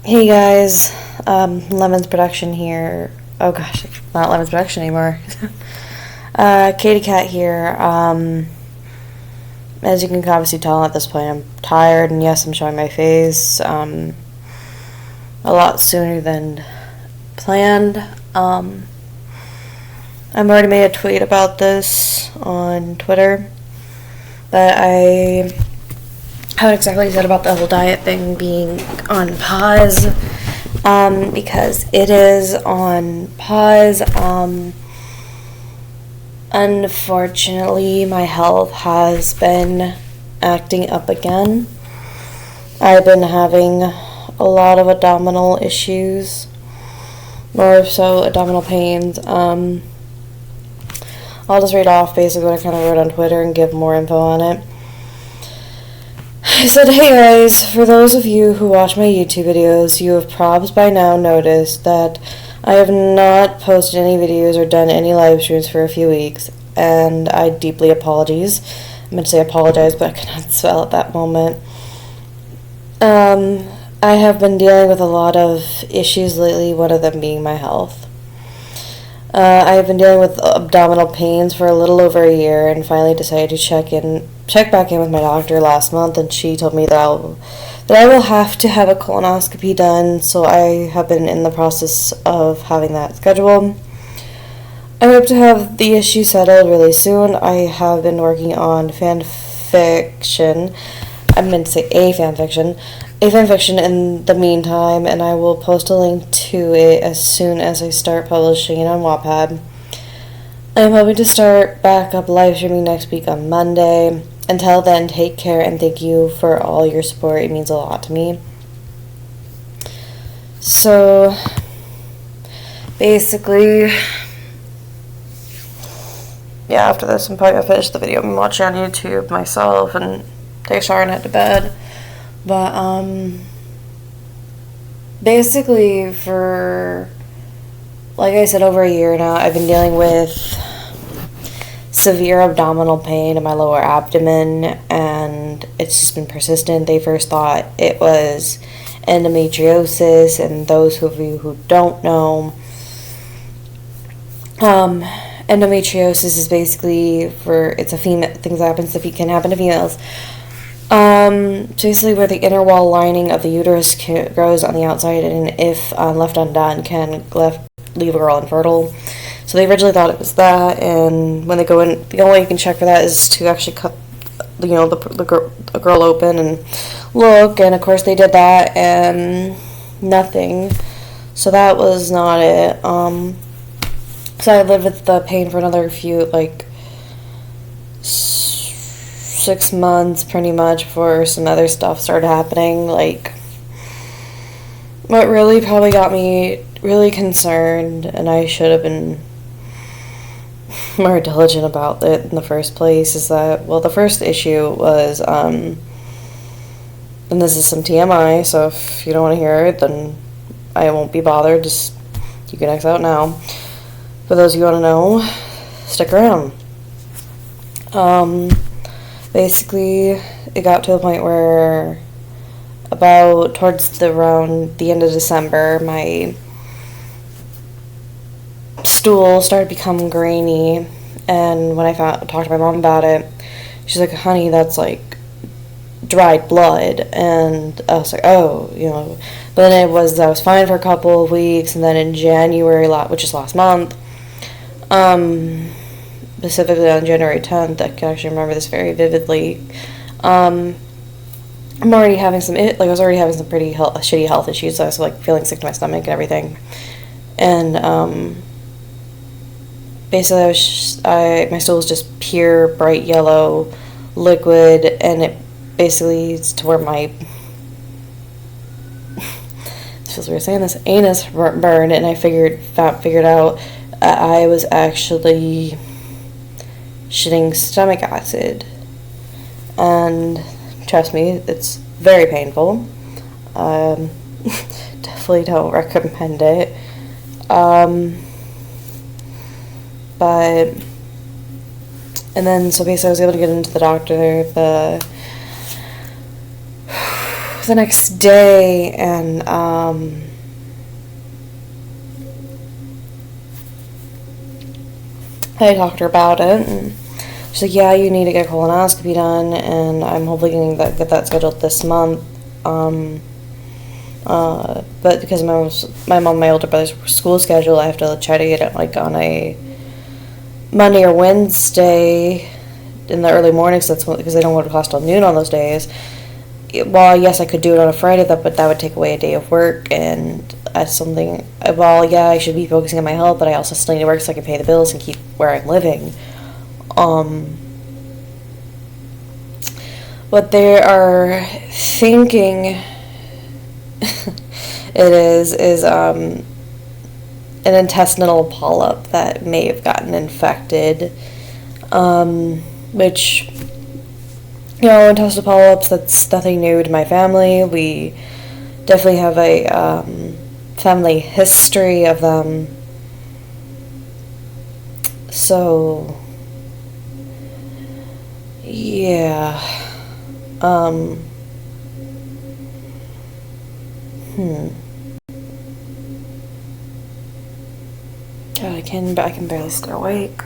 Hey guys, Lemon's Production here. Oh gosh, not Lemon's Production anymore. Katie Cat here. As you can obviously tell at this point, I'm tired, and yes, I'm showing my face a lot sooner than planned. I've already made a tweet about this on Twitter, but I haven't exactly said about the whole diet thing being on pause, because it is on pause. Unfortunately, my health has been acting up again. I've been having a lot of abdominal issues, more so abdominal pains. I'll just read off basically what I kind of wrote on Twitter and give more info on it. I said, hey guys, for those of you who watch my YouTube videos, you have probably by now noticed that I have not posted any videos or done any live streams for a few weeks, and I deeply apologize. I meant to say apologize, but I could not spell at that moment. I have been dealing with a lot of issues lately, one of them being my health. I have been dealing with abdominal pains for a little over a year, and finally decided to check back in with my doctor last month, and she told me that I will have to have a colonoscopy done, so I have been in the process of having that scheduled. I hope to have the issue settled really soon. I have been working on fan fiction. I meant to say a fan fiction in the meantime, and I will post a link to it as soon as I start publishing it on Wattpad. I'm hoping to start back up live streaming next week on Monday. Until then, take care and thank you for all your support. It means a lot to me. So, basically, yeah, after this, I'm probably going to finish the video and watch it on YouTube myself and take a shower and head to bed. But, basically, for, like I said, over a year now, I've been dealing with severe abdominal pain in my lower abdomen, and it's just been persistent. They first thought it was endometriosis, and those of you who don't know, endometriosis is basically it's a female thing that can happen to females. Basically where the inner wall lining of the uterus grows on the outside, and if left undone, can leave a girl infertile. So they originally thought it was that, and when they go in, the only way you can check for that is to actually cut, the girl open and look, and of course they did that, and nothing. So that was not it. So I lived with the pain for another 6 months, pretty much, before some other stuff started happening. What really probably got me really concerned, and I should have been more diligent about it in the first place, is that, the first issue was, and this is some TMI, so if you don't want to hear it, then I won't be bothered. You can X out now. For those of you who want to know, stick around. Basically, it got to a point where about around the end of December, my stool started to become grainy, and when I talked to my mom about it, she's like, honey, that's like dried blood. And I was like, oh, but then I was fine for a couple of weeks, and then in January, which is last month, specifically on January 10th, I can actually remember this very vividly, I was already having some pretty shitty health issues, so I was feeling sick to my stomach and everything, and basically my stool was just pure bright yellow liquid, and it basically is to where my it feels weird saying this, anus burned, and I figured out I was actually shitting stomach acid, and trust me, it's very painful. Definitely don't recommend it. But, and then, so basically I was able to get into the doctor the next day, and I talked to her about it, and she's like, yeah, you need to get a colonoscopy done, and I'm hopefully going to get that scheduled this month. But because my mom and my older brother's school schedule, I have to try to get it like on a Monday or Wednesday in the early mornings. That's because they don't go to class till noon on those days. Well, yes, I could do it on a Friday, but that would take away a day of work, and that's something. Well, yeah, I should be focusing on my health, but I also still need to work so I can pay the bills and keep where I'm living. What they are thinking it is an intestinal polyp that may have gotten infected, which, you know, intestinal polyps, that's nothing new to my family. We definitely have a family history of them. So, yeah. God, I can barely stay awake.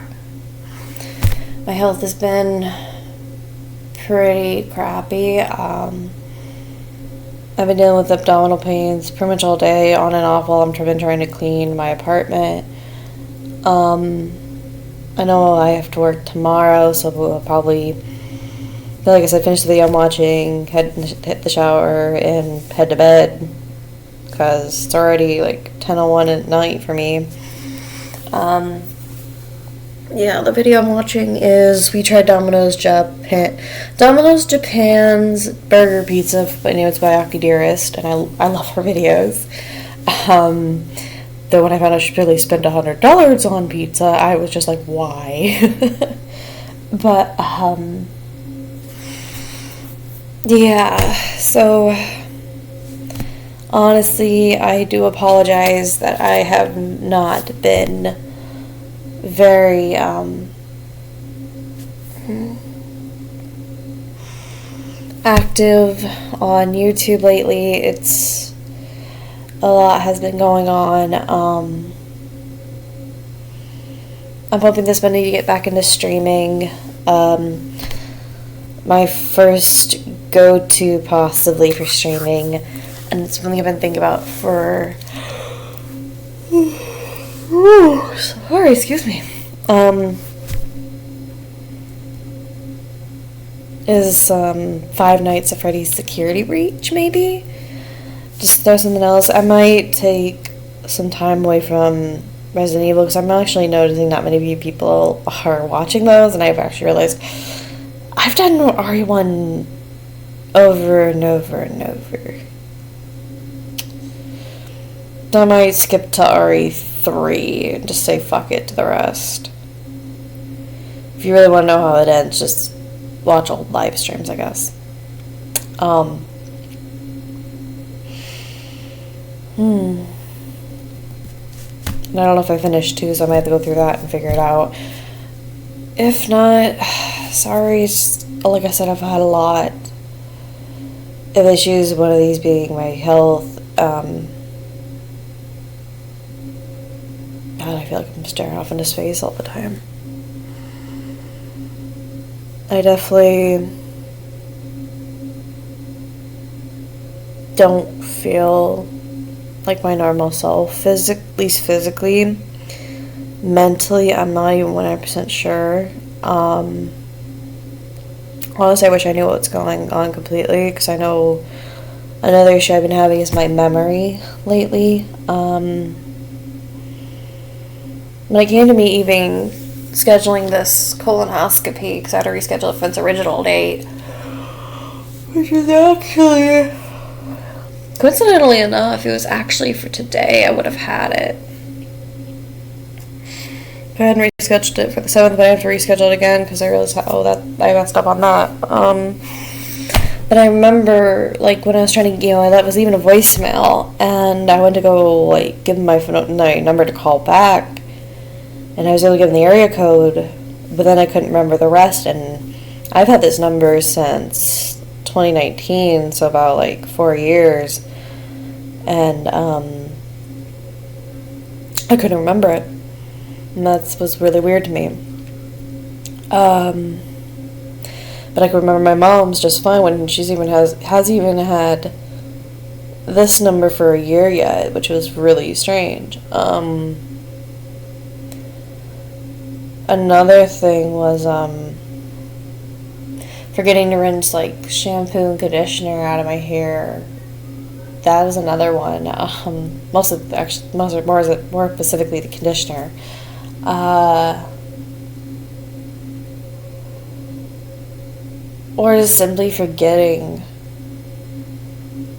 My health has been pretty crappy. I've been dealing with abdominal pains pretty much all day, on and off, while I'm trying to clean my apartment. I know I have to work tomorrow, so we'll probably, like I said, finish the video I'm watching, hit the shower, and head to bed, because it's already like 10:01 at night for me. Yeah, the video I'm watching is, we tried Domino's Japan's burger pizza, but it's by Aki Dearest, and I love her videos. Though when I found out she really spent $100 on pizza, I was just like, why? But, yeah, so, honestly, I do apologize that I have not been very, active on YouTube lately. It's, a lot has been going on. I'm hoping this Monday to get back into streaming. My first go-to possibly for streaming, and it's something I've been thinking about for, sorry, excuse me, is Five Nights at Freddy's Security Breach, maybe? Just throw something else. I might take some time away from Resident Evil, because I'm actually noticing not many people are watching those, and I've actually realized I've done RE1 over and over and over. I might skip to RE3 and just say fuck it to the rest. If you really want to know how it ends, just watch old live streams, I guess. And I don't know if I finished 2, so I might have to go through that and figure it out. If not, sorry, like I said, I've had a lot of issues, one of these being my health. God, I feel like I'm staring off into space all the time. I definitely don't feel like my normal self, at least physically. Mentally, I'm not even 100% sure. Honestly, I wish I knew what's going on completely, because I know another issue I've been having is my memory lately. When it came to me even scheduling this colonoscopy, because I had to reschedule it for its original date, which is actually, coincidentally enough, it was actually for today. I would have had it. If I hadn't rescheduled it for the 7th, but I have to reschedule it again because I realized, that I messed up on that. But I remember, like, when I was trying to, that was even a voicemail, and I went to go, like, give them my number to call back, and I was able to give them the area code, but then I couldn't remember the rest, and I've had this number since 2019, so about like 4 years, and I couldn't remember it, and that was really weird to me. But I can remember my mom's just fine when she's even has even had this number for a year yet, which was really strange. Another thing was forgetting to rinse like shampoo and conditioner out of my hair. That was another one. More specifically the conditioner. Or just simply forgetting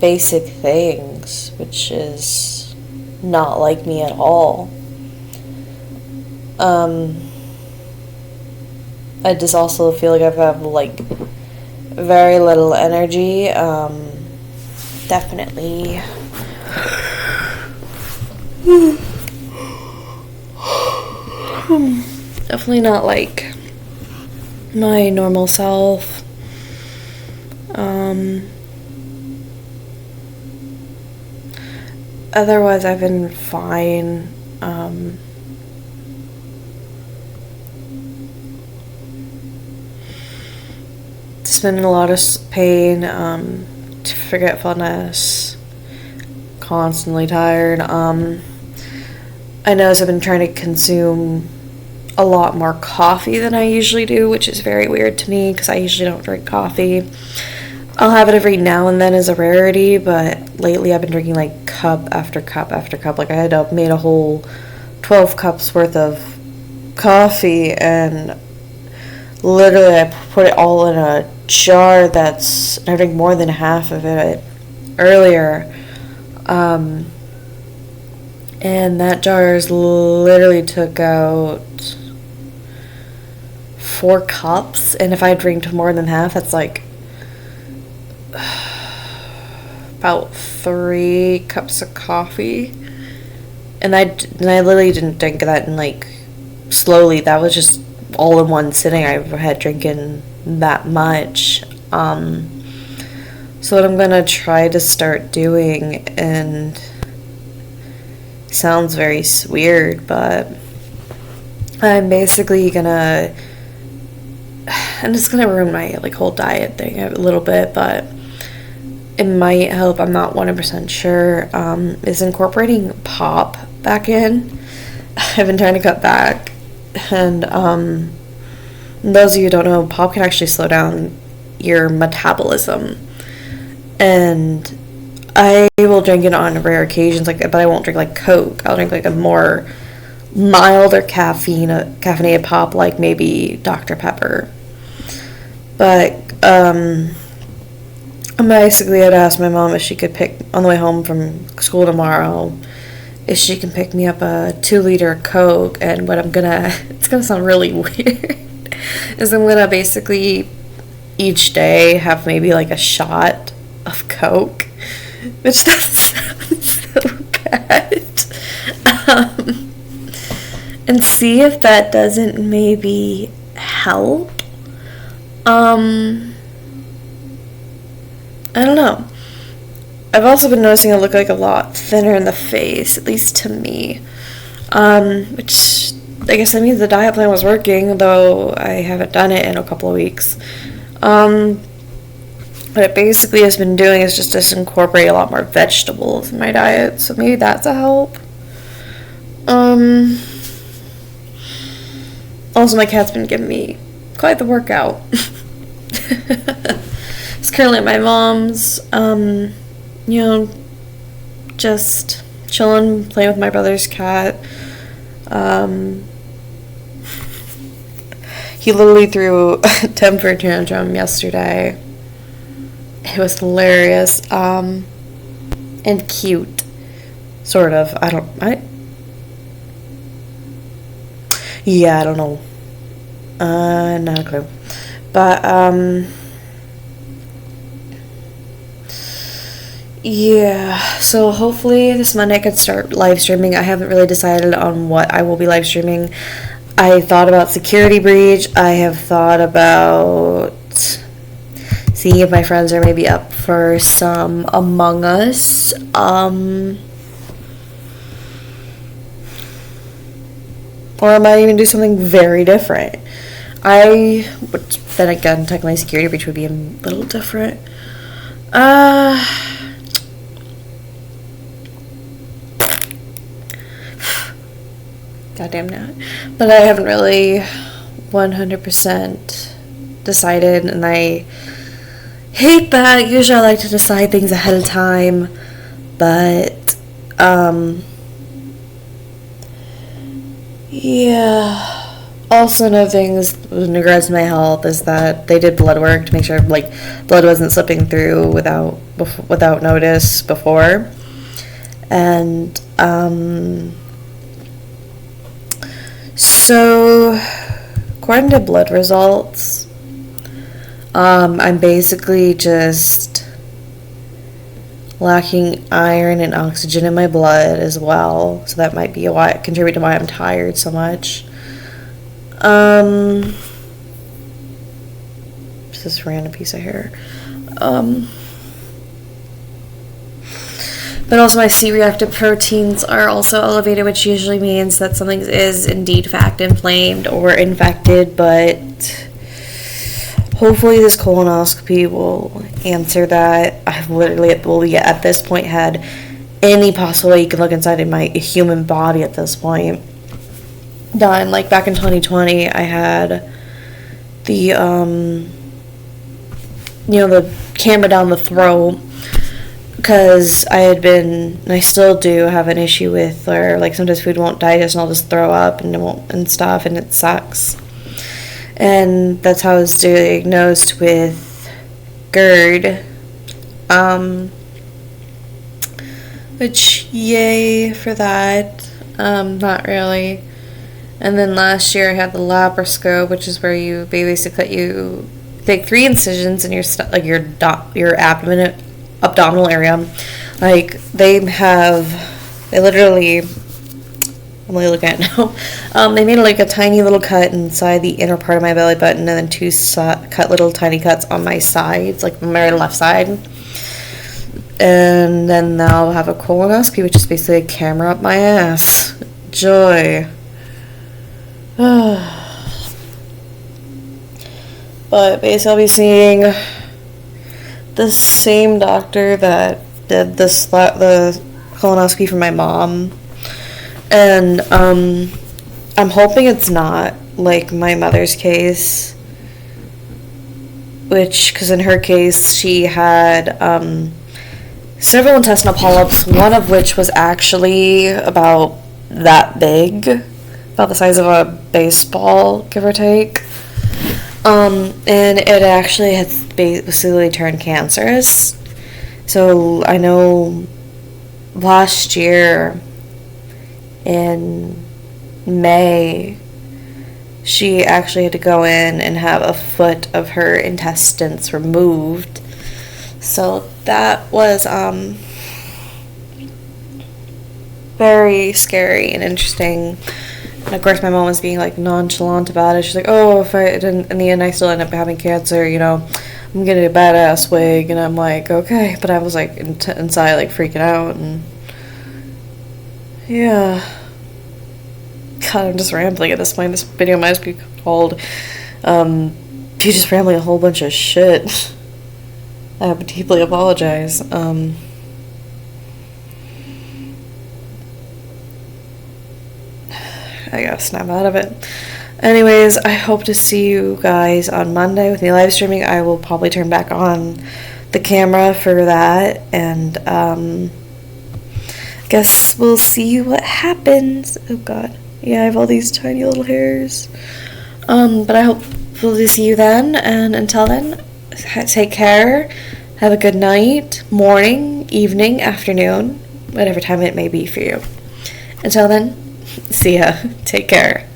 basic things, which is not like me at all. I just also feel like I have like very little energy. Definitely. Definitely not like my normal self. Otherwise, I've been fine. Just been in a lot of pain, forgetfulness, constantly tired. I notice I've been trying to consume a lot more coffee than I usually do, which is very weird to me because I usually don't drink coffee. I'll have it every now and then as a rarity, but lately I've been drinking like cup after cup after cup. Like I made a whole 12 cups worth of coffee, and literally I put it all in a jar I drank more than half of it earlier. And that jar literally took out 4 cups, and if I drank more than half, that's like about 3 cups of coffee. And I literally didn't drink that in like slowly. That was just all in one sitting. I had drinking that much. So what I'm gonna try to start doing, and sounds very weird, but I'm basically gonna, and it's gonna ruin my like whole diet thing a little bit, but it might help. I'm not 100% sure. Is incorporating pop back in. I've been trying to cut back, and those of you who don't know, pop can actually slow down your metabolism, and I will drink it on rare occasions, like, but I won't drink like Coke. I'll drink like a more milder caffeinated pop, like maybe Dr. Pepper. But I basically had asked my mom if she could pick, on the way home from school tomorrow, if she can pick me up a 2-liter Coke. And what it's gonna sound really weird, is I'm gonna basically each day have maybe like a shot of Coke, which doesn't sound so good. And see if that doesn't maybe help. I don't know. I've also been noticing I look like a lot thinner in the face, at least to me. Which I guess that means the diet plan was working, though I haven't done it in a couple of weeks. What it basically has been doing is just incorporate a lot more vegetables in my diet, so maybe that's a help. Also, my cat's been giving me quite the workout. It's currently at my mom's, just chilling, playing with my brother's cat. He literally threw a temper tantrum yesterday. It was hilarious, and cute, sort of. I don't know. Not a clue. But, yeah, so hopefully this Monday I could start live streaming. I haven't really decided on what I will be live streaming. I thought about security breach. I have thought about see if my friends are maybe up for some Among Us. Or I might even do something very different. Which then again, technically security breach would be a little different. Goddamn not. But I haven't really 100% decided, and I hate that. Usually I like to decide things ahead of time, but, yeah. Also, another thing is, in regards to my health, is that they did blood work to make sure, like, blood wasn't slipping through without notice before. And, so, according to blood results, I'm basically just lacking iron and oxygen in my blood as well. So that might be contribute to why I'm tired so much. Just this random piece of hair. But also my C-reactive proteins are also elevated, which usually means that something is indeed fact inflamed or infected, but hopefully this colonoscopy will answer that. I've literally at this point had any possible way you can look inside of my human body at this point done. Like back in 2020, I had the the camera down the throat, because I still do have an issue with, or like sometimes food won't digest and I'll just throw up and stuff, and it sucks. And that's how I was diagnosed with GERD. Which, yay for that. Not really. And then last year I had the laparoscope, which is where you take 3 incisions in your abdominal area. Like, I'm looking at it now. They made like a tiny little cut inside the inner part of my belly button, and then 2 little tiny cuts on my sides, like my right and left side. And then now I'll have a colonoscopy, which is basically a camera up my ass. Joy. But basically I'll be seeing the same doctor that did the colonoscopy for my mom. And I'm hoping it's not like my mother's case, because in her case she had several intestinal polyps, one of which was actually about that big, about the size of a baseball, give or take. And it actually has basically turned cancerous. So I know last year in May, she actually had to go in and have a foot of her intestines removed. So that was very scary and interesting. And of course my mom was being like nonchalant about it. She's like, oh, if I didn't, in the end I still end up having cancer, I'm getting a badass wig. And I'm like, okay. But I was like inside like freaking out, and yeah. God, I'm just rambling at this point. This video might just be called you just rambling a whole bunch of shit. I deeply apologize. I gotta snap out of it. Anyways, I hope to see you guys on Monday with me live streaming. I will probably turn back on the camera for that, and guess we'll see what happens. Oh god. Yeah, I have all these tiny little hairs. But I hope to see you then, and until then, take care. Have a good night, morning, evening, afternoon, whatever time it may be for you. Until then, see ya. Take care.